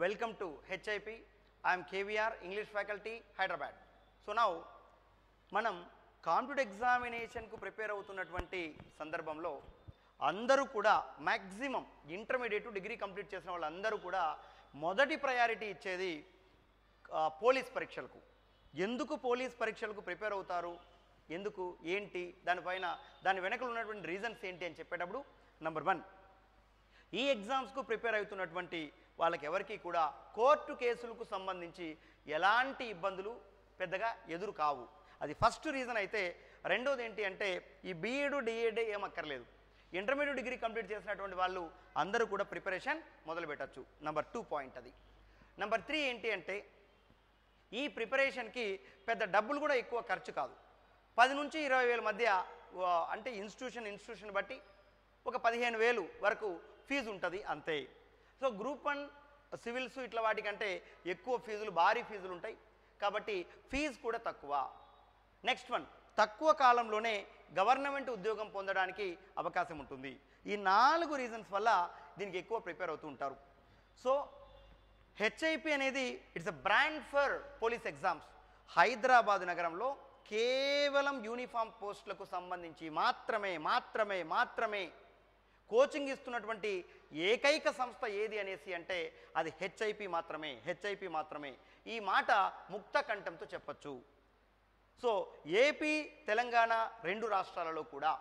Welcome to HIP. I am KVR, English faculty, Hyderabad. So now, మనం competitive ఎగ్జామినేషన్కు prepare అవుతున్నటువంటి సందర్భంలో అందరూ కూడా మ్యాక్సిమం ఇంటర్మీడియట్ డిగ్రీ కంప్లీట్ చేసిన వాళ్ళందరూ కూడా మొదటి ప్రయారిటీ ఇచ్చేది పోలీస్ పరీక్షలకు. ఎందుకు పోలీస్ పరీక్షలకు ప్రిపేర్ అవుతారు, ఎందుకు, ఏంటి, దానిపైన దాని వెనకలు ఉన్నటువంటి రీజన్స్ ఏంటి అని చెప్పేటప్పుడు నెంబర్ 1, ఈ ఎగ్జామ్స్కు ప్రిపేర్ అవుతున్నటువంటి వాళ్ళకి ఎవరికి కూడా కోర్టు కేసులకు సంబంధించి ఎలాంటి ఇబ్బందులు పెద్దగా ఎదురు కావు. అది ఫస్ట్ రీజన్ అయితే, రెండోది ఏంటి అంటే ఈ బీఈడు డిఏడి ఏమక్కర్లేదు. ఇంటర్మీడియట్ డిగ్రీ కంప్లీట్ చేసినటువంటి వాళ్ళు అందరూ కూడా ప్రిపరేషన్ మొదలు పెట్టచ్చు. నెంబర్ 2 పాయింట్ అది. నెంబర్ 3 ఏంటి అంటే ఈ ప్రిపరేషన్కి పెద్ద డబ్బులు కూడా ఎక్కువ ఖర్చు కాదు. 10 నుంచి 20,000 మధ్య, అంటే ఇన్స్టిట్యూషన్ బట్టి ఒక 15,000 వరకు ఫీజు ఉంటుంది అంతే. సో గ్రూప్ 1 సివిల్స్ ఇట్లా వాటికంటే ఎక్కువ ఫీజులు, భారీ ఫీజులు ఉంటాయి కాబట్టి ఫీజు కూడా తక్కువ. నెక్స్ట్ 1, తక్కువ కాలంలోనే గవర్నమెంట్ ఉద్యోగం పొందడానికి అవకాశం ఉంటుంది. ఈ 4 రీజన్స్ వల్ల దీనికి ఎక్కువ ప్రిపేర్ అవుతూ ఉంటారు. సో HIP అనేది it's a brand for police exams. Hyderabad నగరంలో కేవలం యూనిఫామ్ పోస్టులకు సంబంధించి మాత్రమే కోచింగ్ ఇస్తున్నటువంటి ఏకైక సంస్థ ఏది అనేసి అంటే అది HIP మాత్రమే. ఈ మాట ముక్త కంఠంతో చెప్పచ్చు. సో ఏపీ, తెలంగాణ 2 రాష్ట్రాలలో కూడా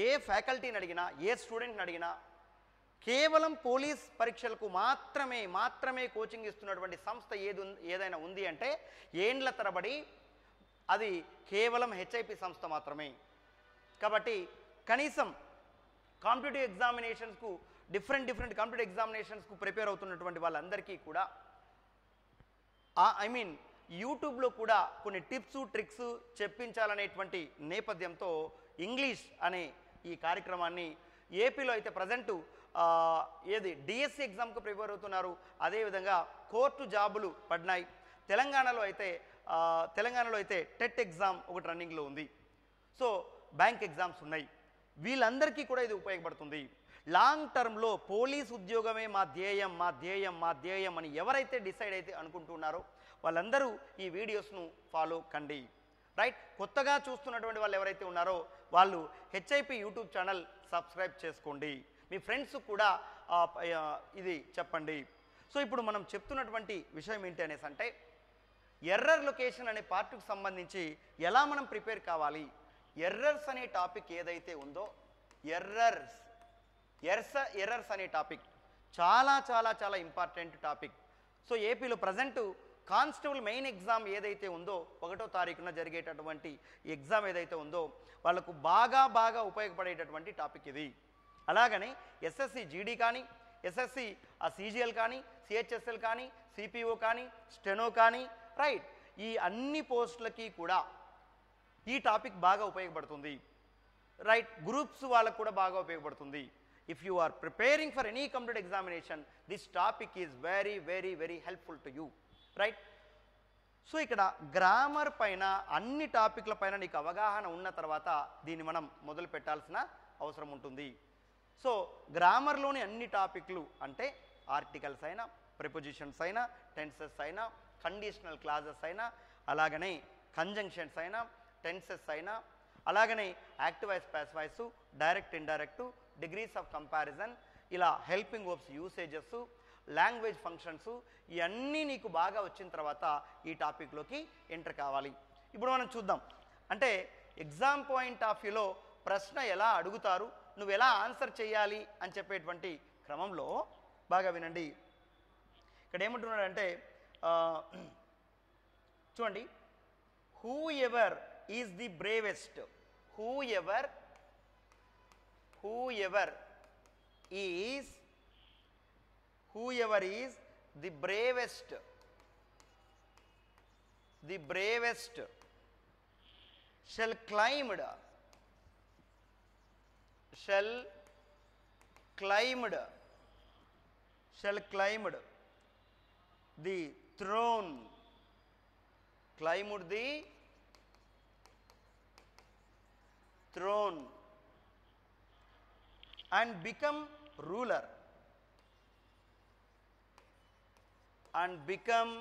ఏ ఫ్యాకల్టీని అడిగినా, ఏ స్టూడెంట్ని అడిగినా కేవలం పోలీస్ పరీక్షలకు మాత్రమే కోచింగ్ ఇస్తున్నటువంటి సంస్థ ఏదైనా ఉంది అంటే ఏండ్ల తరబడి అది కేవలం HIP సంస్థ మాత్రమే. కాబట్టి కనీసం కాంపిటేటివ్ ఎగ్జామినేషన్స్కు డిఫరెంట్ కాంపిటేటివ్ ఎగ్జామినేషన్స్కు ప్రిపేర్ అవుతున్నటువంటి వాళ్ళందరికీ కూడా యూట్యూబ్లో కూడా కొన్ని టిప్స్, ట్రిక్స్ చెప్పించాలనేటువంటి నేపథ్యంతో ఇంగ్లీష్ అనే ఈ కార్యక్రమాన్ని ఏపీలో అయితే ప్రజెంటు డిఎస్సి ఎగ్జామ్కు ప్రిపేర్ అవుతున్నారు. అదేవిధంగా కోర్టు జాబులు పడినాయి. తెలంగాణలో అయితే టెట్ ఎగ్జామ్ ఒకటి రన్నింగ్లో ఉంది. సో బ్యాంక్ ఎగ్జామ్స్ ఉన్నాయి. వీళ్ళందరికీ కూడా ఇది ఉపయోగపడుతుంది. లాంగ్ టర్మ్లో పోలీస్ ఉద్యోగమే మా ధ్యేయం అని ఎవరైతే డిసైడ్ అయితే అనుకుంటున్నారో వాళ్ళందరూ ఈ వీడియోస్ను ఫాలో కండి. రైట్, కొత్తగా చూస్తున్నటువంటి వాళ్ళు ఎవరైతే ఉన్నారో వాళ్ళు HIP యూట్యూబ్ ఛానల్ సబ్స్క్రైబ్ చేసుకోండి. మీ ఫ్రెండ్స్ కూడా ఇది చెప్పండి. సో ఇప్పుడు మనం చెప్తున్నటువంటి విషయం ఏంటి అనేసి అంటే ఎర్రర్ లొకేషన్ అనే పార్ట్కు సంబంధించి ఎలా మనం ప్రిపేర్ కావాలి. ఎర్రర్స్ అనే టాపిక్ ఏదైతే ఉందో, ఎర్రర్స్ అనే టాపిక్ చాలా ఇంపార్టెంట్ టాపిక్. సో ఏపీలో ప్రజెంటు కానిస్టేబుల్ మెయిన్ ఎగ్జామ్ ఏదైతే ఉందో 1వ తారీఖున జరిగేటటువంటి ఎగ్జామ్ ఏదైతే ఉందో వాళ్ళకు బాగా ఉపయోగపడేటటువంటి టాపిక్ ఇది. అలాగనే SSC GD కానీ, SSC CGL కానీ, CHSL కానీ, CPO కానీ, స్టెనో కానీ, రైట్, ఈ అన్ని పోస్టులకి కూడా ఈ టాపిక్ బాగా ఉపయోగపడుతుంది. రైట్, గ్రూప్స్ వాళ్ళకు కూడా బాగా ఉపయోగపడుతుంది. If you are preparing for any competitive examination this topic is very helpful to you. Right, so ఇక్కడ గ్రామర్ పైన అన్ని టాపిక్ల పైన నీకు అవగాహన ఉన్న తర్వాత దీన్ని మనం మొదలు పెట్టాల్సిన అవసరం ఉంటుంది. సో గ్రామర్లోని అన్ని టాపిక్లు అంటే ఆర్టికల్స్ అయినా, ప్రిపోజిషన్స్ అయినా, టెన్సెస్ అయినా, కండిషనల్ క్లాజెస్ అయినా, అలాగనే కంజంక్షన్స్ అయినా, టెన్సెస్ అయినా, అలాగనే active voice, passive voice, direct, indirect, degrees of comparison, ఇలా helping verbs usages, language functions, ఇవన్నీ నీకు బాగా వచ్చిన తర్వాత ఈ టాపిక్లోకి ఎంటర్ కావాలి. ఇప్పుడు మనం చూద్దాం, అంటే ఎగ్జామ్ పాయింట్ ఆఫ్ వ్యూలో ప్రశ్న ఎలా అడుగుతారు, నువ్వు ఎలా ఆన్సర్ చేయాలి అని చెప్పేటువంటి క్రమంలో బాగా వినండి. ఇక్కడ ఏమంటున్నాడంటే చూడండి, whoever is the bravest, whoever is the bravest shall climbed the throne, and become ruler. And become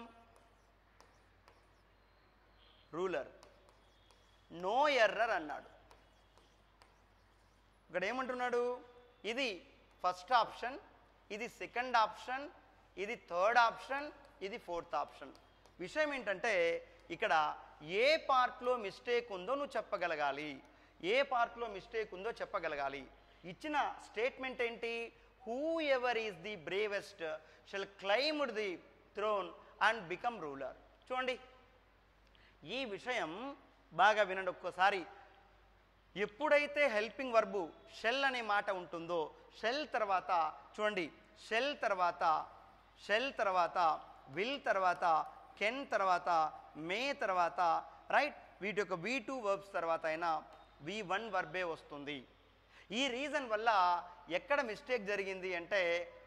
ruler. No error అన్నాడు. ఇక్కడ ఏమంటున్నాడు, ఇది ఫస్ట్ ఆప్షన్, ఇది సెకండ్ ఆప్షన్, ఇది థర్డ్ ఆప్షన్, ఇది ఫోర్త్ ఆప్షన్. విషయం ఏంటంటే ఇక్కడ ఏ పార్ట్లో మిస్టేక్ ఉందో నువ్వు చెప్పగలగాలి, ఏ పార్ట్లో మిస్టేక్ ఉందో చెప్పగలగాలి. ఇచ్చిన స్టేట్మెంట్ ఏంటి, whoever is the bravest shall climbed the throne and become ruler. చూడండి ఈ విషయం బాగా వినండి ఒక్కసారి. ఎప్పుడైతే హెల్పింగ్ వర్బు షెల్ అనే మాట ఉంటుందో, షెల్ తర్వాత చూడండి, షెల్ తర్వాత విల్ తర్వాత కెన్ తర్వాత మే తర్వాత రైట్, వీటి యొక్క V2 వర్బ్స్ తర్వాత అయినా V1 వర్బే వస్తుంది. ఈ రీజన్ వల్ల ఎక్కడ మిస్టేక్ జరిగింది అంటే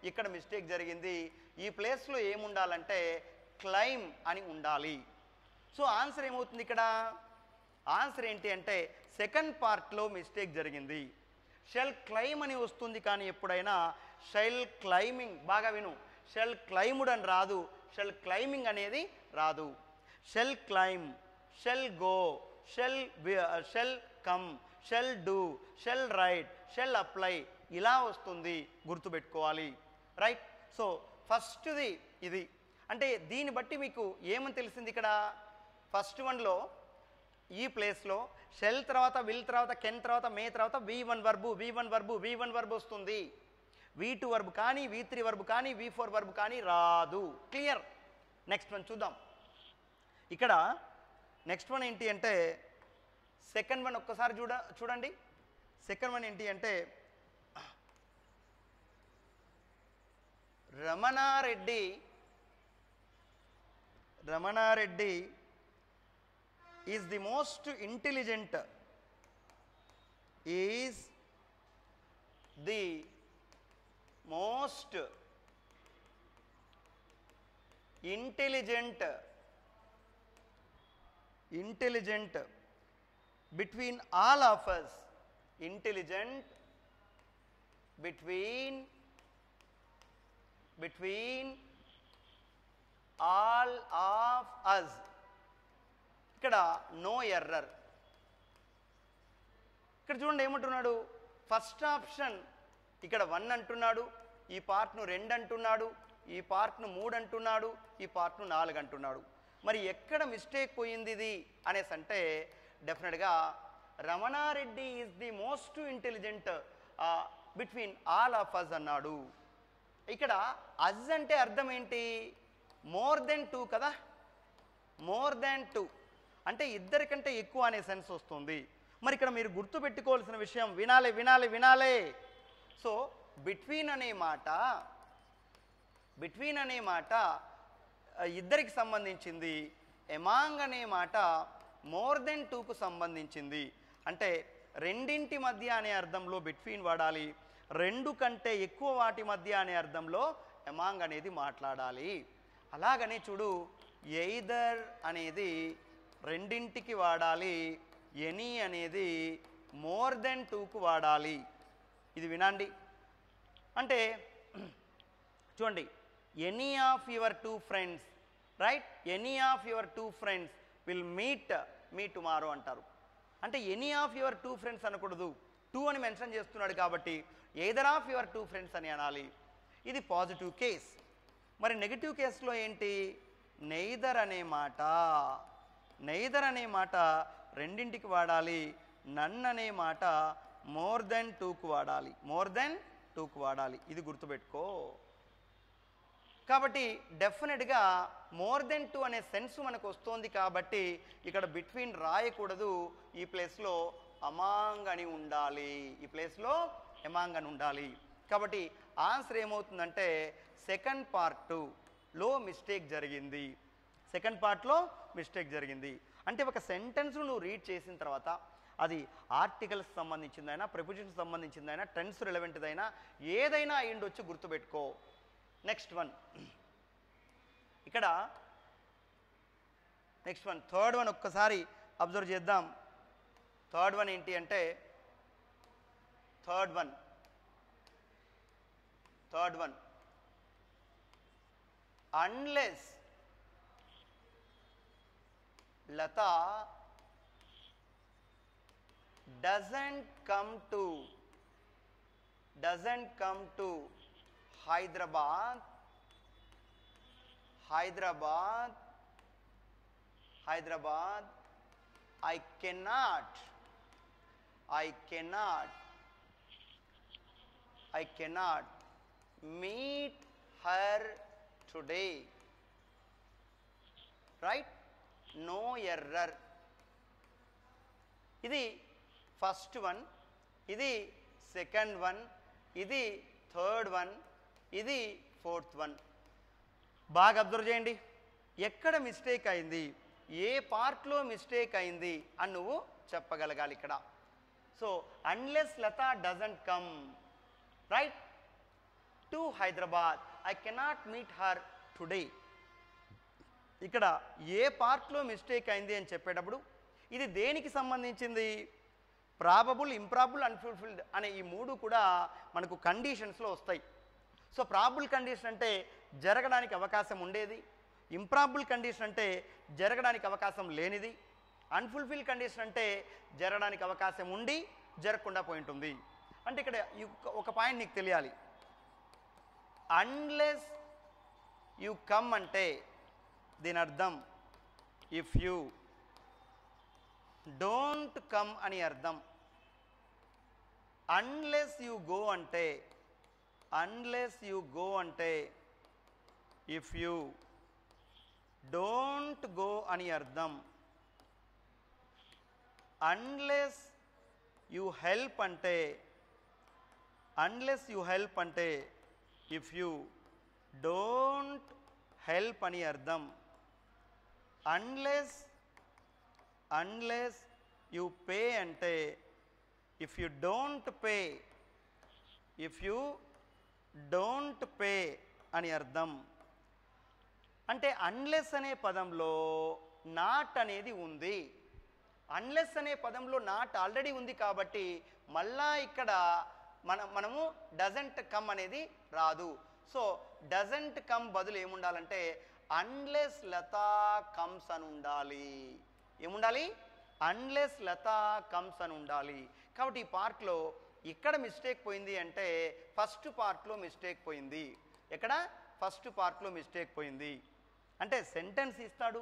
ఇక్కడ మిస్టేక్ జరిగింది. ఈ ప్లేస్లో ఏముండాలంటే క్లైమ్ అని ఉండాలి. సో ఆన్సర్ ఏమవుతుంది ఇక్కడ, ఆన్సర్ ఏంటి అంటే సెకండ్ పార్ట్లో మిస్టేక్ జరిగింది. షెల్ క్లైమ్ అని వస్తుంది కానీ ఎప్పుడైనా షెల్ క్లైమింగ్, బాగా విను, షెల్ క్లైమ్డ్ అని రాదు, షెల్ క్లైమింగ్ అనేది రాదు. Shall climb, shall go, shall come, shall do, shall write, shall apply ఇలా వస్తుంది, గుర్తుపెట్టుకోవాలి రైట్. సో ఫస్ట్ది ఇది. అంటే దీన్ని బట్టి మీకు ఏమని తెలిసింది ఇక్కడ, ఫస్ట్ వన్లో ఈ ప్లేస్లో షెల్ తర్వాత విల్ తర్వాత కెన్ తర్వాత మే తర్వాత V1 వర్బు వస్తుంది. V2 వర్బు కానీ V3 వర్బు కానీ V4 వర్బు కానీ రాదు. క్లియర్. నెక్స్ట్ వన్ చూద్దాం. ఇక్కడ నెక్స్ట్ వన్ ఏంటి అంటే సెకండ్ వన్ ఒక్కసారి చూడండి. సెకండ్ వన్ ఏంటి అంటే Ramanareddy is the most intelligent, is the most intelligent between all of us, intelligent between all of us. ఇక్కడ నో ఎర్రర్. ఇక్కడ చూడండి ఏమంటున్నాడు, ఫస్ట్ ఆప్షన్ ఇక్కడ 1 అంటున్నాడు, ఈ పార్ట్ను 2 అంటున్నాడు, ఈ పార్ట్ను 3 అంటున్నాడు, ఈ పార్ట్ను 4 అంటున్నాడు. మరి ఎక్కడ మిస్టేక్ పోయింది ఇది అనేసి అంటే డెఫినెట్గా Ramana Reddy is the most intelligent between all of us అన్నాడు. ఇక్కడ అజ్ అంటే అర్థం ఏంటి, మోర్ దెన్ 2 కదా, మోర్ దెన్ 2 అంటే ఇద్దరికంటే ఎక్కువ అనే సెన్స్ వస్తుంది. మరి ఇక్కడ మీరు గుర్తుపెట్టుకోవాల్సిన విషయం, వినాలే. సో బిట్వీన్ అనే మాట ఇద్దరికి సంబంధించింది, ఎమాంగ్ అనే మాట మోర్ దెన్ 2కు సంబంధించింది. అంటే రెండింటి మధ్య అనే అర్థంలో బిట్వీన్ వాడాలి, 2 కంటే ఎక్కువ వాటి మధ్య అనే అర్థంలో ఎమాంగ్ అనేది మాట్లాడాలి. అలాగనే చూడు, ఎయిదర్ అనేది రెండింటికి వాడాలి, ఎనీ అనేది మోర్ దెన్ 2కు వాడాలి. ఇది వినండి. అంటే చూడండి, any of your 2 friends right, any of your 2 friends will meet me tomorrow అంటారు. అంటే ఎనీ ఆఫ్ యువర్ 2 ఫ్రెండ్స్ అనకూడదు, 2 అని మెన్షన్ చేస్తున్నాడు కాబట్టి ఎయిదర్ ఆఫ్ యువర్ 2 ఫ్రెండ్స్ అని అనాలి. ఇది పాజిటివ్ కేస్. మరి నెగిటివ్ కేసులో ఏంటి, నెయిదర్ అనే మాట రెండింటికి వాడాలి, నన్ అనే మాట మోర్ దెన్ 2కు వాడాలి, ఇది గుర్తుపెట్టుకో. కాబట్టి డెఫినెట్గా మోర్ దెన్ 2 అనే సెన్స్ మనకు వస్తుంది కాబట్టి ఇక్కడ బిట్వీన్ రాయకూడదు, ఈ ప్లేస్లో అమాంగ్ అని ఉండాలి. కాబట్టి ఆన్సర్ ఏమవుతుందంటే సెకండ్ పార్ట్లో మిస్టేక్ జరిగింది. అంటే ఒక సెంటెన్స్ను నువ్వు రీడ్ చేసిన తర్వాత అది ఆర్టికల్స్ సంబంధించిందైనా, ప్రిపోజిషన్స్ సంబంధించిందైనా, టెన్స్ రిలవెంట్దైనా ఏదైనా అయ్యుండొచ్చు, గుర్తుపెట్టుకో. నెక్స్ట్ వన్ ఇక్కడ థర్డ్ వన్ ఒక్కసారి అబ్జర్వ్ చేద్దాం. థర్డ్ వన్ ఏంటి అంటే third one unless Lata doesn't come to Hyderabad, I cannot meet her today. Right? No error. ఇది ఫస్ట్ వన్, ఇది సెకండ్ వన్, ఇది థర్డ్ వన్, ఇది ఫోర్త్ వన్. బాగా అబ్జర్వ్ చేయండి. ఎక్కడ మిస్టేక్ అయింది, ఏ పార్ట్లో మిస్టేక్ అయింది అని నువ్వు చెప్పగలగాలి ఇక్కడ. So unless Lata doesn't come right to Hyderabad, I cannot meet her today. ఇక్కడ ఏ పార్ట్లో మిస్టేక్ అయింది అని చెప్పేటప్పుడు ఇది దేనికి సంబంధించింది? ప్రాబబుల్, ఇంప్రాబుల్, అన్ఫుల్ఫిల్డ్ అనే ఈ మూడు కూడా మనకు కండిషన్స్లో వస్తాయి. సో ప్రాబుల్ కండిషన్ అంటే జరగడానికి అవకాశం ఉండేది, ఇంప్రాబుల్ కండిషన్ అంటే జరగడానికి అవకాశం లేనిది, అన్ఫుల్ఫిల్ కండిషన్ అంటే జరగడానికి అవకాశం ఉండి జరగకుండా పోయి ఉంటుంది. అంటే ఇక్కడ ఒక పాయింట్ నీకు తెలియాలి. అన్లెస్ యు కమ్ అంటే దీని అర్థం ఇఫ్ యూ డోంట్ కమ్ అని అర్థం. అన్లెస్ యు గో అంటే ఇఫ్ యూ డోంట్ గో అని అర్థం. అన్లెస్ యు హెల్ప్ అంటే ఇఫ్ యూ డోంట్ హెల్ప్ అని అర్థం. అన్లెస్ యు పే అంటే ఇఫ్ యు డోంట్ పే అని అర్థం. అంటే అన్లెస్ అనే పదంలో నాట్ అనేది ఉంది. అన్లెస్ అనే పదంలో నాట్ ఆల్రెడీ ఉంది కాబట్టి మళ్ళా ఇక్కడ మనము డజంట్ కమ్ అనేది రాదు. సో డజంట్ కమ్ బదులు ఏముండాలంటే అన్లెస్ లతా కమ్స్ అని ఉండాలి. ఏముండాలి? అన్లెస్ లతా కమ్స్ అని ఉండాలి. కాబట్టి ఈ పార్ట్లో ఇక్కడ మిస్టేక్ పోయింది అంటే ఫస్ట్ పార్ట్లో మిస్టేక్ పోయింది. ఎక్కడ? ఫస్ట్ పార్ట్లో మిస్టేక్ పోయింది. అంటే సెంటెన్స్ ఇస్తాడు,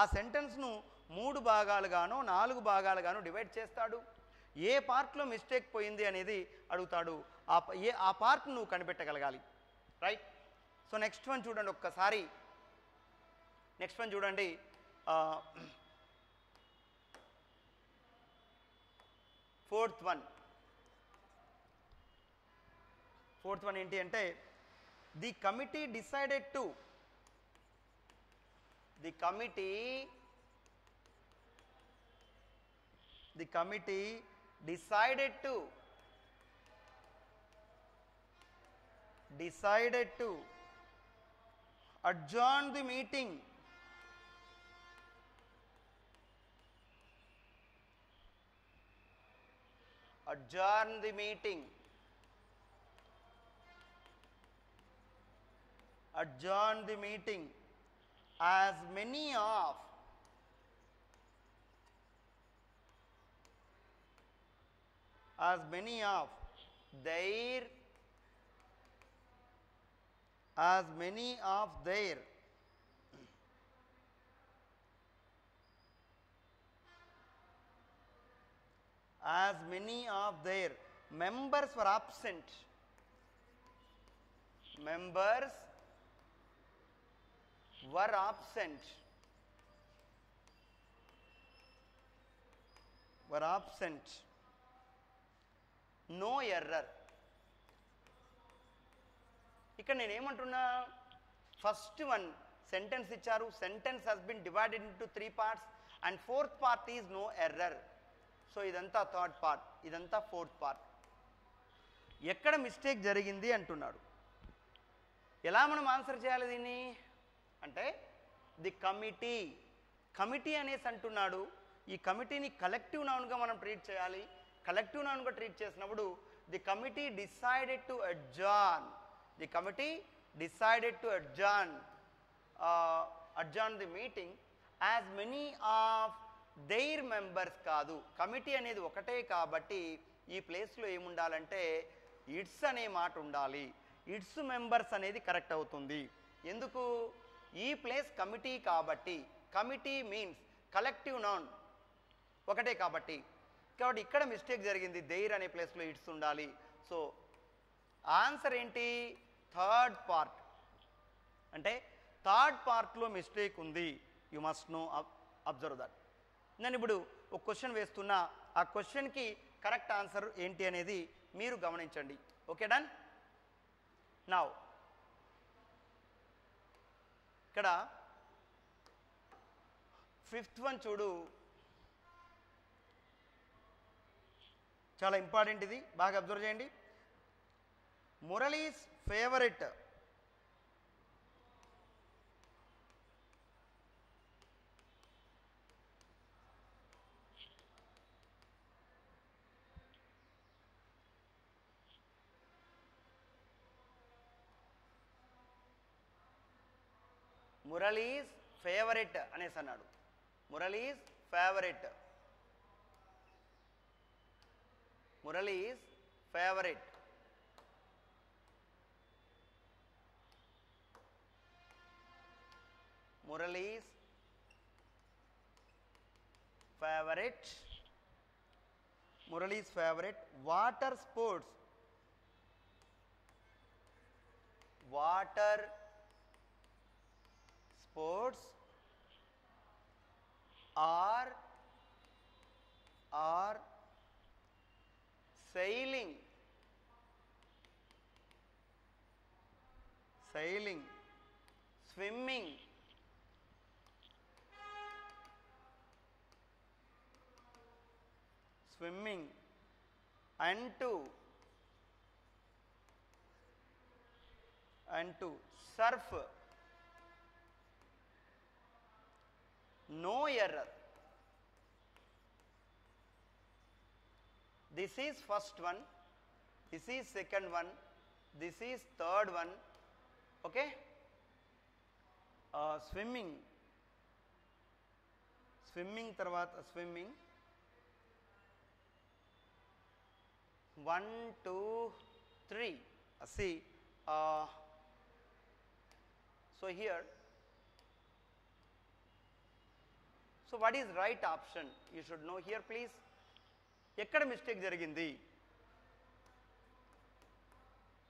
ఆ సెంటెన్స్ను 3 భాగాలుగానో 4 భాగాలుగానో డివైడ్ చేస్తాడు. ఏ పార్ట్లో మిస్టేక్ పోయింది అనేది అడుగుతాడు. ఆ పార్ట్ నువ్వు కనిపెట్టగలగాలి. రైట్? సో నెక్స్ట్ వన్ చూడండి ఒక్కసారి. నెక్స్ట్ వన్ చూడండి. ఫోర్త్ వన్ ఏంటి అంటే the committee decided to adjourn the meeting. Adjourn the meeting as many of their members were absent. No error. ఇక్కడ నేనేమంటున్నా, ఫస్ట్ వన్ సెంటెన్స్ ఇచ్చారు, sentence has been divided into 3 parts and fourth part is no error. So ఇదంతా third part, ఇదంతా fourth part. ఎక్కడ mistake జరిగింది అంటున్నాడు. ఎలా మనం ఆన్సర్ చేయాలి దీన్ని అంటే ది కమిటీ అనేసి అంటున్నాడు. ఈ కమిటీని కలెక్టివ్ నౌన్గా మనం ట్రీట్ చేయాలి. కలెక్టివ్ నౌన్గా ట్రీట్ చేసినప్పుడు the committee decided to adjourn adjourn the meeting as many of their members కాదు, కమిటీ అనేది ఒకటే కాబట్టి ఈ ప్లేస్లో ఏముండాలంటే ఇట్స్ అనే మాట ఉండాలి. ఇట్స్ మెంబర్స్ అనేది కరెక్ట్ అవుతుంది. ఎందుకు? ఈ ప్లేస్ కమిటీ కాబట్టి, కమిటీ మీన్స్ కలెక్టివ్ నౌన్ ఒకటే కాబట్టి ఇక్కడ మిస్టేక్ జరిగింది. దేర్ అనే ప్లేస్లో ఇట్స్ ఉండాలి. సో ఆన్సర్ ఏంటి? Third part. అంటే థర్డ్ పార్ట్లో మిస్టేక్ ఉంది. You must no, observe that. నేను ఇప్పుడు ఒక క్వశ్చన్ వేస్తున్నా, ఆ క్వశ్చన్కి కరెక్ట్ ఆన్సర్ ఏంటి అనేది మీరు గమనించండి. Okay, done. నౌ ఇక్కడ ఫిఫ్త్ వన్ చూడు, చాలా ఇంపార్టెంట్, ఇది బాగా అబ్జర్వ్ చేయండి. మురళీస్ ఫేవరెట్ మురళీస్ ఫేవరెట్ అనేసి అన్నాడు. Murali's favourite, Murali's favourite. Murali's favourite, Murali's favourite water sports, water sports are sailing, sailing, swimming, swimming, and to surf. No error. This is first one, this is second one, this is third one. Okay, swimming, swimming tarvata swimming 1 2 3. See, so here, so what is right option? You should know here, please. ఎక్కడ mistake జరిగింది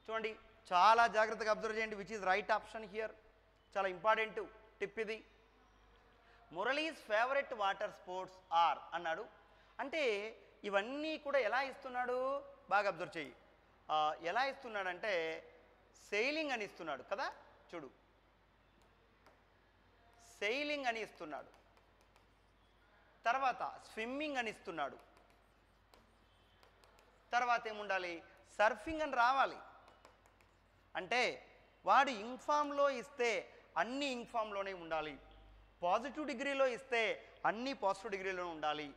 చూడండి, చాలా జాగ్రత్తగా observe చేయండి. Which is right option here? చాలా important tip ఇది. Murali's favourite water sports are అన్నాడు. అంటే ఇవన్నీ కూడా ఎలా ఇస్తున్నాడు? బాగా అబ్జర్వ్ చేయి. ఎలా ఇస్తున్నాడంటే సెయిలింగ్ అని ఇస్తున్నాడు కదా. చూడు, సెయిలింగ్ అని ఇస్తున్నాడు, తర్వాత స్విమ్మింగ్ అని ఇస్తున్నాడు, తర్వాత ఏముండాలి? సర్ఫింగ్ అని రావాలి. అంటే వాడు ఇంఫామ్లో ఇస్తే అన్ని ఇంఫామ్లోనే ఉండాలి, పాజిటివ్ డిగ్రీలో ఇస్తే అన్ని పాజిటివ్ డిగ్రీలోనే ఉండాలి,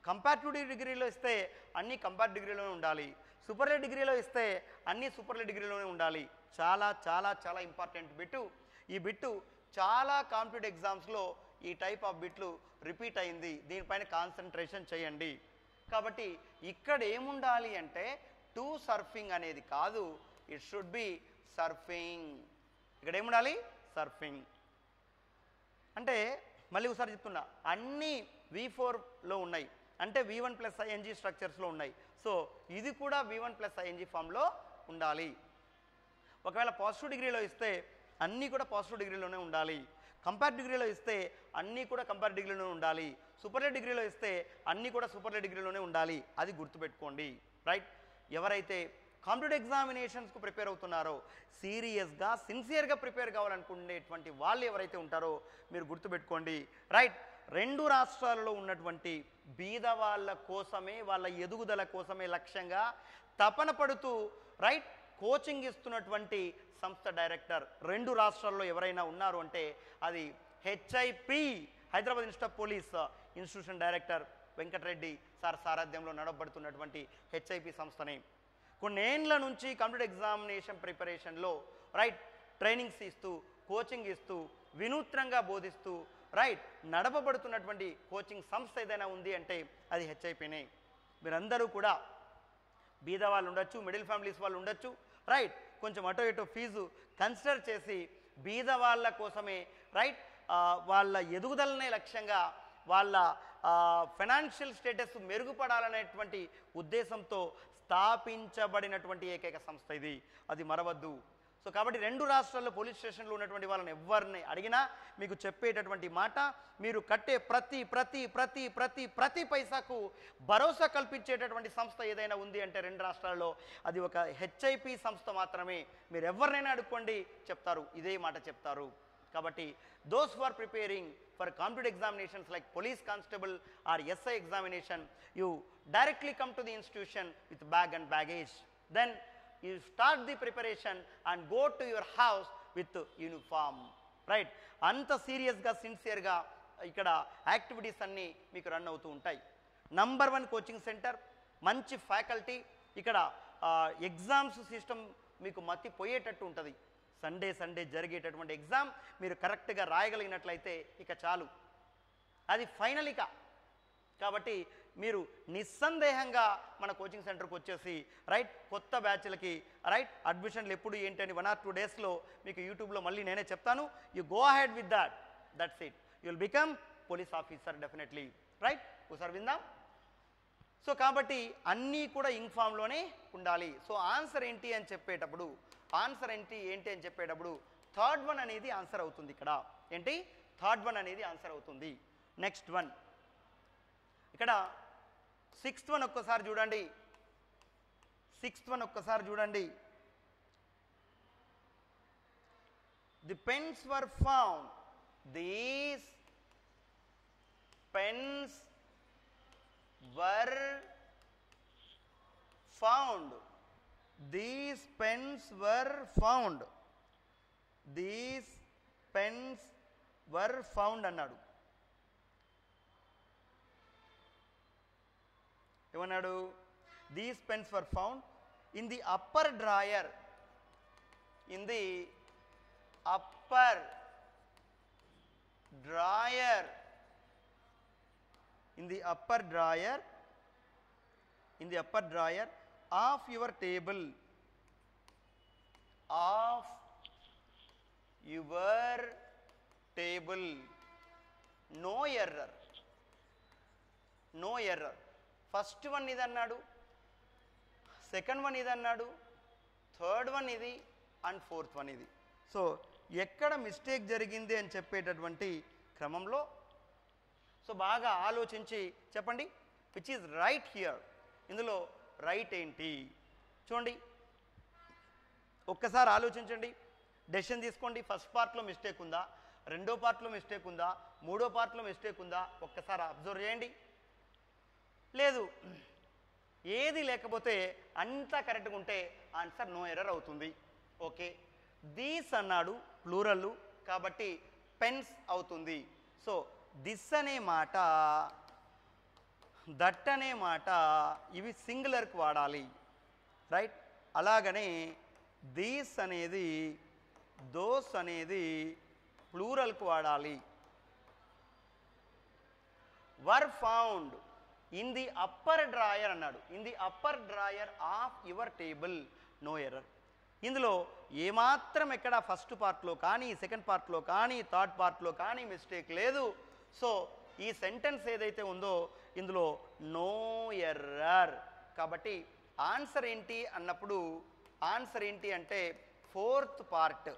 కంపారిటివ్ డిగ్రీలో ఇస్తే అన్ని కంపారిటివ్ డిగ్రీలోనే ఉండాలి, సూపర్లెట్ డిగ్రీలో ఇస్తే అన్ని సూపర్లెట్ డిగ్రీలోనే ఉండాలి. చాలా చాలా చాలా ఇంపార్టెంట్ బిట్టు. ఈ బిట్టు చాలా కాంపిటేటివ్ ఎగ్జామ్స్లో ఈ టైప్ ఆఫ్ బిట్లు రిపీట్ అయింది. దీనిపైన కాన్సన్ట్రేషన్ చేయండి. కాబట్టి ఇక్కడ ఏముండాలి అంటే టు సర్ఫింగ్ అనేది కాదు, ఇట్ షుడ్ బి సర్ఫింగ్. ఇక్కడ ఏముండాలి? సర్ఫింగ్. అంటే మళ్ళీ ఒకసారి చెప్తున్నా, అన్నీ V4లో ఉన్నాయి, అంటే V1 + ING స్ట్రక్చర్స్లో ఉన్నాయి. సో ఇది కూడా V1 + ING ఫామ్లో ఉండాలి. ఒకవేళ పాజిటివ్ డిగ్రీలో ఇస్తే అన్నీ కూడా పాజిటివ్ డిగ్రీలోనే ఉండాలి, కంపేర్ డిగ్రీలో ఇస్తే అన్నీ కూడా కంపేర్ డిగ్రీలోనే ఉండాలి, సూపర్లెట్ డిగ్రీలో ఇస్తే అన్నీ కూడా సూపర్లెట్ డిగ్రీలోనే ఉండాలి. అది గుర్తుపెట్టుకోండి. రైట్? ఎవరైతే కాంపిటేటివ్ ఎగ్జామినేషన్స్కు ప్రిపేర్ అవుతున్నారో, సీరియస్గా సిన్సియర్గా ప్రిపేర్ కావాలనుకునేటువంటి వాళ్ళు ఎవరైతే ఉంటారో మీరు గుర్తుపెట్టుకోండి. రైట్? 2 రాష్ట్రాలలో ఉన్నటువంటి బీద వాళ్ళ కోసమే, వాళ్ళ ఎదుగుదల కోసమే లక్ష్యంగా తపన పడుతూ రైట్ కోచింగ్ ఇస్తున్నటువంటి సంస్థ డైరెక్టర్ 2 రాష్ట్రాల్లో ఎవరైనా ఉన్నారు అంటే అది HIP, Hyderabad institute of police institution director Venkatareddy sir సారథ్యంలో నడపబడుతున్నటువంటి HIP సంస్థనే. కొన్నేళ్ల నుంచి కాంపిటేటివ్ ఎగ్జామినేషన్ ప్రిపరేషన్లో రైట్ ట్రైనింగ్స్ ఇస్తూ, కోచింగ్ ఇస్తూ వినూత్నంగా బోధిస్తూ రైట్ నడపబడుతున్నటువంటి కోచింగ్ సంస్థ ఏదైనా ఉంది అంటే అది హెచ్ఐపినే. మీరందరూ కూడా బీద వాళ్ళు ఉండొచ్చు, మిడిల్ ఫ్యామిలీస్ వాళ్ళు ఉండొచ్చు, రైట్ కొంచెం అటో ఇటో ఫీజు కన్సిడర్ చేసి బీద వాళ్ళ కోసమే రైట్ వాళ్ళ ఎదుగుదలనే లక్ష్యంగా వాళ్ళ ఫైనాన్షియల్ స్టేటస్ మెరుగుపడాలనేటువంటి ఉద్దేశంతో స్థాపించబడినటువంటి ఏకైక సంస్థ ఇది, అది మరవద్దు. సో కాబట్టి 2 రాష్ట్రాల్లో పోలీస్ స్టేషన్లో ఉన్నటువంటి వాళ్ళని ఎవరిని అడిగినా మీకు చెప్పేటటువంటి మాట, మీరు కట్టే ప్రతి ప్రతి ప్రతి ప్రతి ప్రతి పైసాకు భరోసా కల్పించేటటువంటి సంస్థ ఏదైనా ఉంది అంటే 2 రాష్ట్రాల్లో అది ఒక హెచ్ఐపి సంస్థ మాత్రమే. మీరు ఎవరినైనా అడుక్కోండి చెప్తారు, ఇదే మాట చెప్తారు. కాబట్టి those who are preparing for competitive examinations like police constable or SI examination, you directly come to the institution with bag and baggage. Then you start the preparation and go to your house with uniform. Right? అంత సీరియస్గా సిన్సియర్గా ఇక్కడ activities అన్నీ మీకు run అవుతూ ఉంటాయి. Number 1 coaching centre, మంచి faculty, ఇక్కడ ఎగ్జామ్స్ సిస్టమ్ మీకు మతిపోయేటట్టు ఉంటుంది. సండే జరిగేటటువంటి ఎగ్జామ్ మీరు కరెక్ట్గా రాయగలిగినట్లయితే ఇక చాలు, అది ఫైనల్ ఇక. కాబట్టి మీరు నిస్సందేహంగా మన కోచింగ్ సెంటర్కి వచ్చేసి రైట్ కొత్త బ్యాచ్లకి రైట్ అడ్మిషన్లు ఎప్పుడు ఏంటి అని 1 or 2 డేస్లో మీకు యూట్యూబ్లో మళ్ళీ నేనే చెప్తాను. You go ahead with that's it, you will become police officer definitely. Right ఒకసారి విందాం. సో కాబట్టి అన్నీ కూడా ఇన్ఫామ్లోనే ఉండాలి. సో ఆన్సర్ ఏంటి అని చెప్పేటప్పుడు థర్డ్ వన్ అనేది ఆన్సర్ అవుతుంది. ఇక్కడ ఏంటి థర్డ్ వన్ అనేది ఆన్సర్ అవుతుంది. నెక్స్ట్ వన్ ఇక్కడ 6th వన్ ఒక్కసారి చూడండి. 6th వన్ ఒక్కసారి చూడండి. The pens were found, these pens were found, these pens were found, these pens were found అన్నాడు. ఏమన్నాడు? these pens were found in the upper drawer, in the upper drawer, in the upper drawer, in the upper drawer of your table, of your table. No error, no error. First one ఇది అన్నాడు, second one ఇది అన్నాడు, third one ఇది and fourth one ఇది. So ఎక్కడ mistake జరిగింది అని చెప్పేటటువంటి క్రమంలో సో బాగా ఆలోచించి చెప్పండి విచ్ ఈజ్ రైట్ హియర్. ఇందులో రైట్ ఏంటి చూడండి, ఒక్కసారి ఆలోచించండి, డెసిషన్ తీసుకోండి. ఫస్ట్ పార్ట్లో మిస్టేక్ ఉందా, రెండో పార్ట్లో మిస్టేక్ ఉందా, మూడో పార్ట్లో మిస్టేక్ ఉందా, ఒక్కసారి అబ్జర్వ్ చేయండి. లేదు, ఏది లేకపోతే అంతా కరెక్ట్గా ఉంటే ఆన్సర్ నో ఎర్రర్ అవుతుంది. ఓకే, దీస్ అన్నాడు ప్లూరల్ కాబట్టి పెన్స్ అవుతుంది. సో దిస్ అనే మాట, దట్ అనే మాట ఇవి సింగులర్కి వాడాలి. రైట్, అలాగనే దీస్ అనేది, దోస్ అనేది ప్లూరల్కి వాడాలి. Were found in the upper drawer అన్నాడు, in the upper drawer of your table, no error. ఇందులో ఏమాత్రం ఎక్కడ ఫస్ట్ పార్ట్లో కానీ సెకండ్ పార్ట్లో కానీ థర్డ్ పార్ట్లో కానీ మిస్టేక్ లేదు. సో ఈ సెంటెన్స్ ఏదైతే ఉందో ఇందులో నో ఎర్రర్. కాబట్టి ఆన్సర్ ఏంటి అన్నప్పుడు ఆన్సర్ ఏంటి అంటే ఫోర్త్ పార్ట్.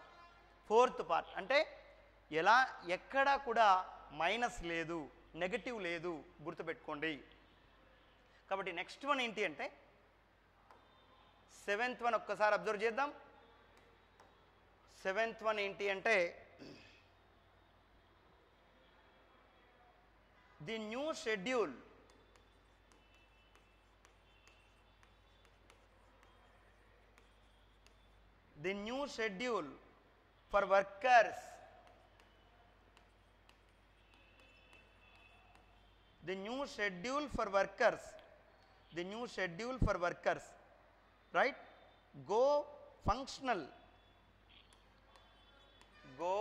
ఫోర్త్ పార్ట్ అంటే ఎలా, ఎక్కడా కూడా మైనస్ లేదు, నెగటివ్ లేదు, గుర్తుపెట్టుకోండి. కాబట్టి నెక్స్ట్ వన్ ఏంటి అంటే సెవెంత్ వన్ ఒక్కసారి అబ్జర్వ్ చేద్దాం. సెవెంత్ వన్ ఏంటి అంటే the new schedule, the new schedule for workers, the new schedule for workers, the new schedule for workers, right? Go functional, go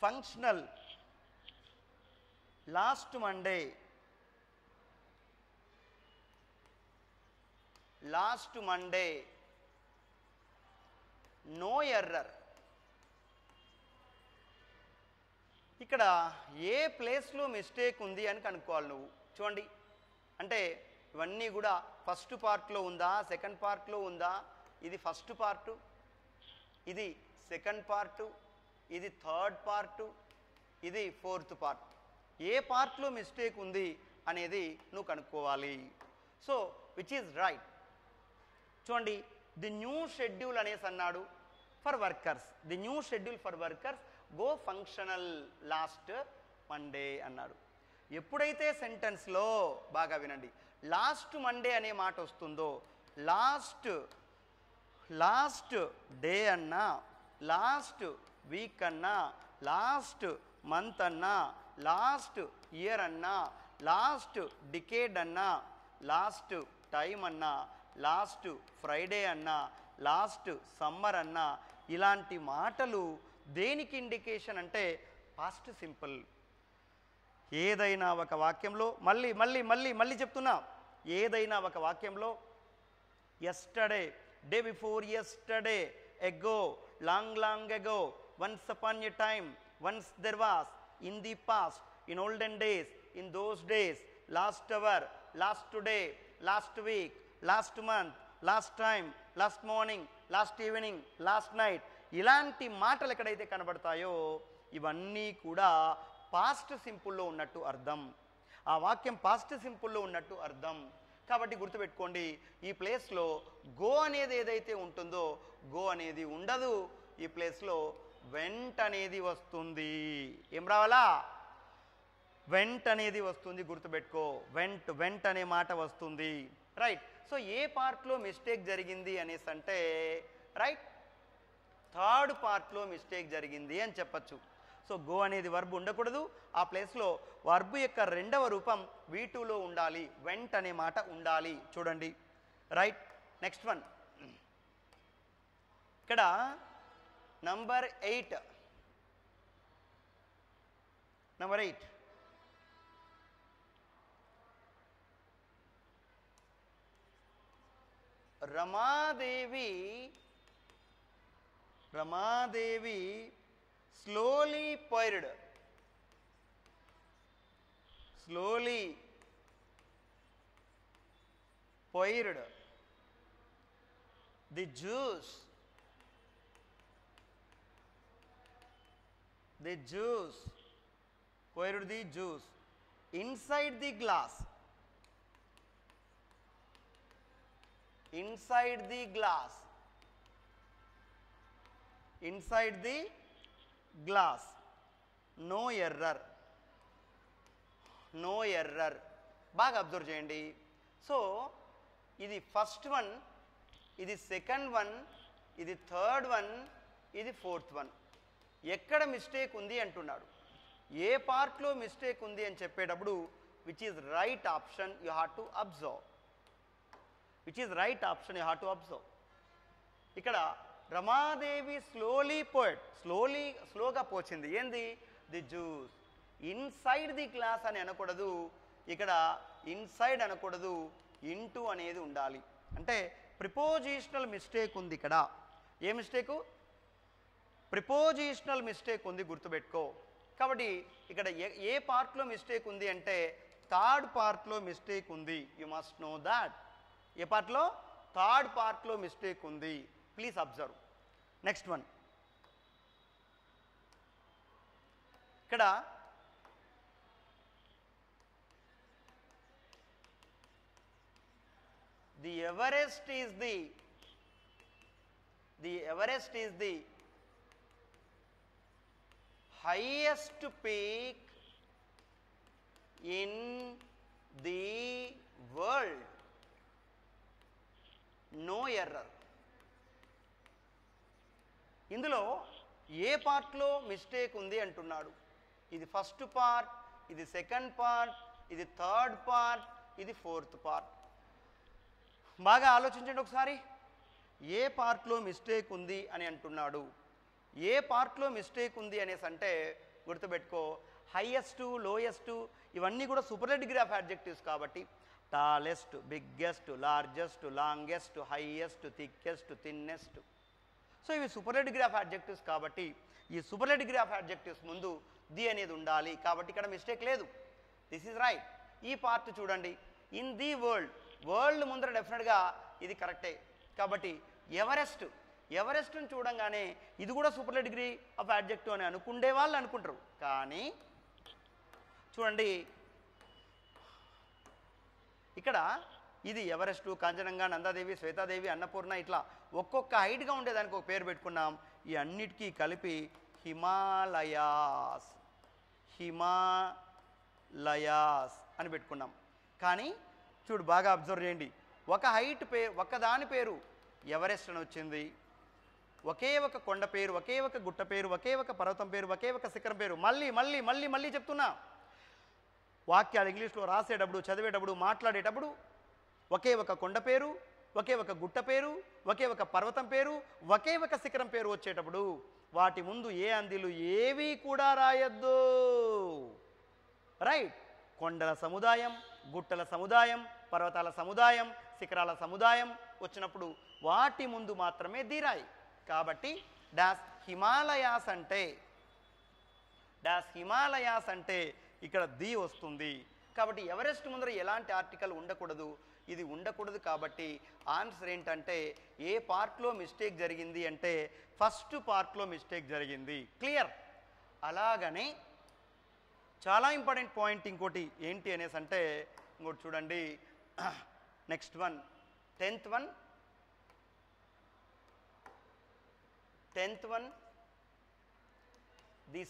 functional last Monday, last Monday, no error. ఇక్కడ ఏ ప్లేస్లో mistake ఉంది అని కనుక్కోవాలి నువ్వు. చూడండి, అంటే ఇవన్నీ కూడా ఫస్ట్ పార్ట్లో ఉందా, సెకండ్ పార్ట్లో ఉందా, ఇది ఫస్ట్ పార్టు, ఇది సెకండ్ పార్టు, ఇది థర్డ్ పార్టు, ఇది ఫోర్త్ పార్ట్. ఏ పార్ట్లో మిస్టేక్ ఉంది అనేది నువ్వు కనుక్కోవాలి. So which is right. చూడండి, ది న్యూ షెడ్యూల్ అనేసి అన్నాడు for workers. The new schedule for workers go functional last Monday అన్నాడు. ఎప్పుడైతే సెంటెన్స్లో బాగా వినండి లాస్ట్ మండే అనే మాట వస్తుందో, లాస్ట్ డే అన్నా, లాస్ట్ వీక్ అన్నా, లాస్ట్ మంత్ అన్నా, లాస్ట్ ఇయర్ అన్నా, లాస్ట్ డికేడ్ అన్నా, లాస్ట్ టైం అన్నా, లాస్ట్ ఫ్రైడే అన్నా, లాస్ట్ సమ్మర్ అన్నా, ఇలాంటి మాటలు దేనికి ఇండికేషన్ అంటే పాస్ట్ సింపుల్. ఏదైనా ఒక వాక్యంలో మళ్ళీ చెప్తున్నా, ఏదైనా ఒక వాక్యంలో yesterday, day before yesterday, ago, long ago, once upon a time, once there was, in the past, in olden days, in those days, last hour, last today, last week, last month, last time, last morning, last evening, last night, ఇలాంటి మాటలు ఎక్కడైతే కనబడతాయో ఇవన్నీ కూడా past సింపుల్లో ఉన్నట్టు అర్థం. ఆ వాక్యం past సింపుల్లో ఉన్నట్టు అర్థం. కాబట్టి గుర్తుపెట్టుకోండి, ఈ ప్లేస్లో గో అనేది ఏదైతే ఉంటుందో గో అనేది ఉండదు. ఈ ప్లేస్లో వెంట్ అనేది వస్తుంది. ఏం రావాలా? వెంట్ అనేది వస్తుంది. గుర్తుపెట్టుకో, వెంట్ అనే మాట వస్తుంది. రైట్. సో ఏ పార్ట్లో మిస్టేక్ జరిగింది అనేసి అంటే రైట్ థర్డ్ పార్ట్లో మిస్టేక్ జరిగింది అని చెప్పచ్చు. సో గో అనేది వర్బ్ ఉండకూడదు. ఆ ప్లేస్లో వర్బ్ యొక్క రెండవ రూపం V2లో ఉండాలి. వెంట్ అనే మాట ఉండాలి. చూడండి, రైట్. నెక్స్ట్ వన్, ఇక్కడ number 8 Ramadevi slowly poured the juice inside the glass, no error. బాగా అబ్జర్వ్ చేయండి. సో ఇది ఫస్ట్ వన్, ఇది సెకండ్ వన్, ఇది థర్డ్ వన్, ఇది ఫోర్త్ వన్. ఎక్కడ మిస్టేక్ ఉంది అంటున్నాడు. ఏ పార్ట్లో మిస్టేక్ ఉంది అని చెప్పేటప్పుడు which is right option you have to observe. ఇక్కడ రమాదేవి స్లోగా పోచింది. ఏంది? The juice. Inside the glass అని అనకూడదు. ఇక్కడ ఇన్సైడ్ అనకూడదు, ఇంటూ అనేది ఉండాలి. అంటే ప్రిపోజిషనల్ మిస్టేక్ ఉంది ఇక్కడ. ఏ మిస్టేకు? ప్రిపోజిషనల్ మిస్టేక్ ఉంది, గుర్తుపెట్టుకో. కాబట్టి ఇక్కడ ఏ పార్ట్లో మిస్టేక్ ఉంది అంటే థర్డ్ పార్ట్లో మిస్టేక్ ఉంది. You must know that. ఏ పార్ట్లో? థర్డ్ పార్ట్లో మిస్టేక్ ఉంది. Please observe. నెక్స్ట్ వన్, ఇక్కడ the Everest is the highest peak in the world. No error. ఇందులో ఏ పార్ట్లో మిస్టేక్ ఉంది అంటున్నాడు. ఇది ఫస్ట్ పార్ట్, ఇది సెకండ్ పార్ట్, ఇది థర్డ్ పార్ట్, ఇది ఫోర్త్ పార్ట్. బాగా ఆలోచించండి ఒకసారి. ఏ పార్ట్లో మిస్టేక్ ఉంది అని అంటున్నాడు. ఏ పార్ట్లో మిస్టేక్ ఉంది అనేసి అంటే గుర్తుపెట్టుకో, హైయెస్ట్, లోయెస్ట్ ఇవన్నీ కూడా సూపర్లేటివ్ డిగ్రీ ఆఫ్ యాడ్జెక్టివ్స్ కాబట్టి tallest, biggest, largest, longest, highest, thickest, thinnest. So ఇవి సూపర్లేటివ్ డిగ్రీ ఆఫ్ యాడ్జెక్టివ్స్ కాబట్టి ఈ సూపర్లేటివ్ డిగ్రీ ఆఫ్ యాడ్జెక్టివ్స్ ముందు ది అనేది ఉండాలి. కాబట్టి ఇక్కడ మిస్టేక్ లేదు, దిస్ ఈజ్ రైట్. ఈ పార్ట్ చూడండి, ఇన్ ది వరల్డ్, వరల్డ్ ముందర డెఫినెట్గా ఇది కరెక్టే. కాబట్టి ఎవరెస్ట్, ఎవరెస్ట్ని చూడంగానే ఇది కూడా సూపర్లేటివ్ డిగ్రీ ఆఫ్ యాడ్జెక్టివ్ అని అనుకుండే వాళ్ళు అనుకుంటారు. కానీ చూడండి ఇక్కడ ఇది ఎవరెస్టు, కాంచనంగా, నందాదేవి, శ్వేతాదేవి, అన్నపూర్ణ ఇట్లా ఒక్కొక్క హైట్గా ఉండేదానికి ఒక పేరు పెట్టుకున్నాం. ఈ అన్నిటికీ కలిపి హిమాలయాస్, హిమాలయాస్ అని పెట్టుకున్నాం. కానీ చూడు బాగా అబ్జర్వ్ చేయండి, ఒక హైట్ పేరు, ఒకదాని పేరు ఎవరెస్ట్ అని వచ్చింది, ఒకే ఒక కొండ పేరు, ఒకే ఒక గుట్ట పేరు, ఒకే ఒక పర్వతం పేరు, ఒకే ఒక శిఖరం పేరు. మళ్ళీ మళ్ళీ మళ్ళీ మళ్ళీ చెప్తున్నా, వాక్యాలు ఇంగ్లీష్లో రాసేటప్పుడు, చదివేటప్పుడు, మాట్లాడేటప్పుడు ఒకే ఒక కొండ పేరు, ఒకే ఒక గుట్ట పేరు, ఒకే ఒక పర్వతం పేరు, ఒకే ఒక శిఖరం పేరు వచ్చేటప్పుడు వాటి ముందు ఏ అందిలు ఏవి కూడా రాయొద్దు. రైట్? కొండల సముదాయం, గుట్టల సముదాయం, పర్వతాల సముదాయం, శిఖరాల సముదాయం వచ్చినప్పుడు వాటి ముందు మాత్రమే దిరాయి. కాబట్టి డాస్ హిమాలయాస్ అంటే, డాస్ హిమాలయాస్ అంటే ఇక్కడ ది వస్తుంది. కాబట్టి ఎవరెస్ట్ ముందర ఎలాంటి ఆర్టికల్ ఉండకూడదు, ఇది ఉండకూడదు. కాబట్టి ఆన్సర్ ఏంటంటే ఏ పార్ట్లో మిస్టేక్ జరిగింది అంటే ఫస్ట్ పార్ట్లో మిస్టేక్ జరిగింది. క్లియర్? అలాగనే చాలా ఇంపార్టెంట్ పాయింట్ ఇంకోటి ఏంటి అనేసి అంటే, ఇంకోటి చూడండి, next one, 10th one, the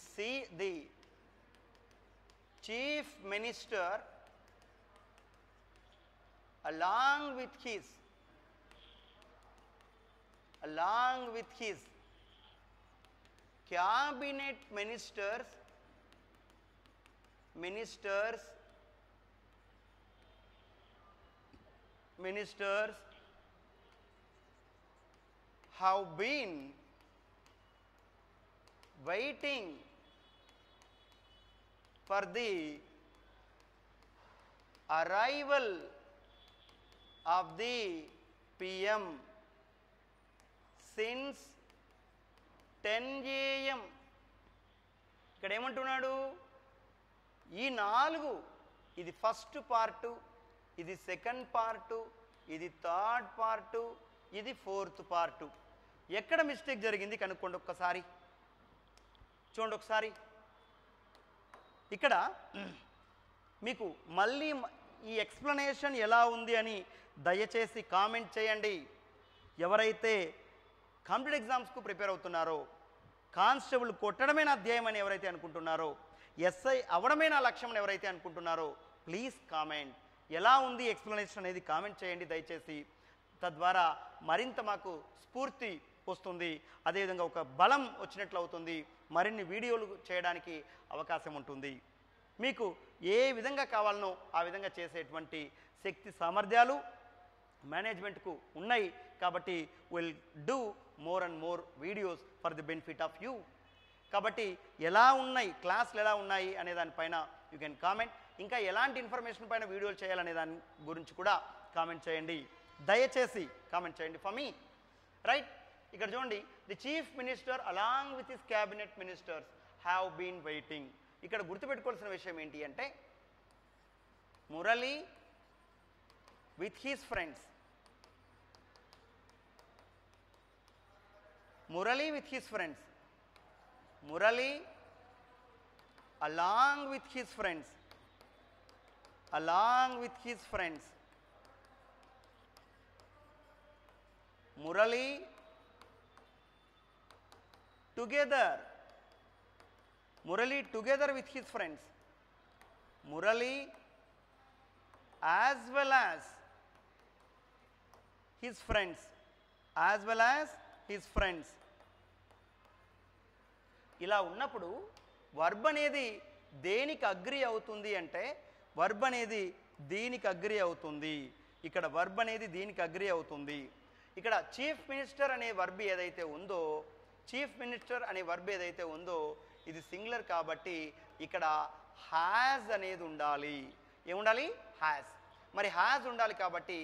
chief minister along with his cabinet ministers have been waiting for the arrival of the PM since 10 AM. ఇక్కడ ఏమంటున్నాడు, ఈ 4, ఇది ఫస్ట్ పార్టు, ఇది సెకండ్ పార్టు, ఇది థర్డ్ పార్టు, ఇది ఫోర్త్ పార్టు. ఎక్కడ mistake జరిగింది కనుక్కోండి ఒక్కసారి, చూడండి ఒకసారి. ఇక్కడ మీకు మళ్ళీ ఈ ఎక్స్ప్లెనేషన్ ఎలా ఉంది అని దయచేసి కామెంట్ చేయండి. ఎవరైతే కాంపిటేటివ్ ఎగ్జామ్స్కు ప్రిపేర్ అవుతున్నారో, కానిస్టేబుల్ కొట్టడమే నా అధ్యాయం అని ఎవరైతే అనుకుంటున్నారో, ఎస్ఐ అవడమే నా లక్ష్యం అని ఎవరైతే అనుకుంటున్నారో, ప్లీజ్ కామెంట్. ఎలా ఉంది ఎక్స్ప్లెనేషన్ అనేది కామెంట్ చేయండి దయచేసి. తద్వారా మరింత మాకు స్ఫూర్తి వస్తుంది, అదేవిధంగా ఒక బలం వచ్చినట్లు అవుతుంది, మరిన్ని వీడియోలు చేయడానికి అవకాశం ఉంటుంది. మీకు ఏ విధంగా కావాలనో ఆ విధంగా చేసేటువంటి శక్తి సామర్థ్యాలు మేనేజ్మెంట్కు ఉన్నాయి. కాబట్టి will do more and more videos for the benefit of you. కాబట్టి ఎలా ఉన్నాయి క్లాసులు, ఎలా ఉన్నాయి అనే దానిపైన యూ కెన్ కామెంట్. ఇంకా ఎలాంటి ఇన్ఫర్మేషన్ పైన వీడియోలు చేయాలనే దాని గురించి కూడా కామెంట్ చేయండి, దయచేసి కామెంట్ చేయండి ఫర్ మీ. రైట్? ఇక్కడ చూడండి, the chief minister along with his cabinet ministers have been waiting. ఇక్కడ గుర్తుపెట్టుకోవాల్సిన విషయం ఏంటి అంటే, Murali with his friends, Murali with his friends, Murali along with his friends, along with his friends, Murali together, Murali together with his friends, Murali as well as his friends, as well as his friends. ఇలా ఉన్నప్పుడు verb అనేది దేనికి agri అవుతుంది అంటే, verb అనేది దీనికి agri అవుతుంది. ఇక్కడ వర్బ్ అనేది దీనికి అగ్రి అవుతుంది. ఇక్కడ చీఫ్ మినిస్టర్ అనే వర్బ్ ఏదైతే ఉందో, చీఫ్ మినిస్టర్ అనే వర్బ్ ఏదైతే ఉందో ఇది సింగులర్ కాబట్టి ఇక్కడ హ్యాజ్ అనేది ఉండాలి. ఏముండాలి? హ్యాజ్. మరి హ్యాజ్ ఉండాలి కాబట్టి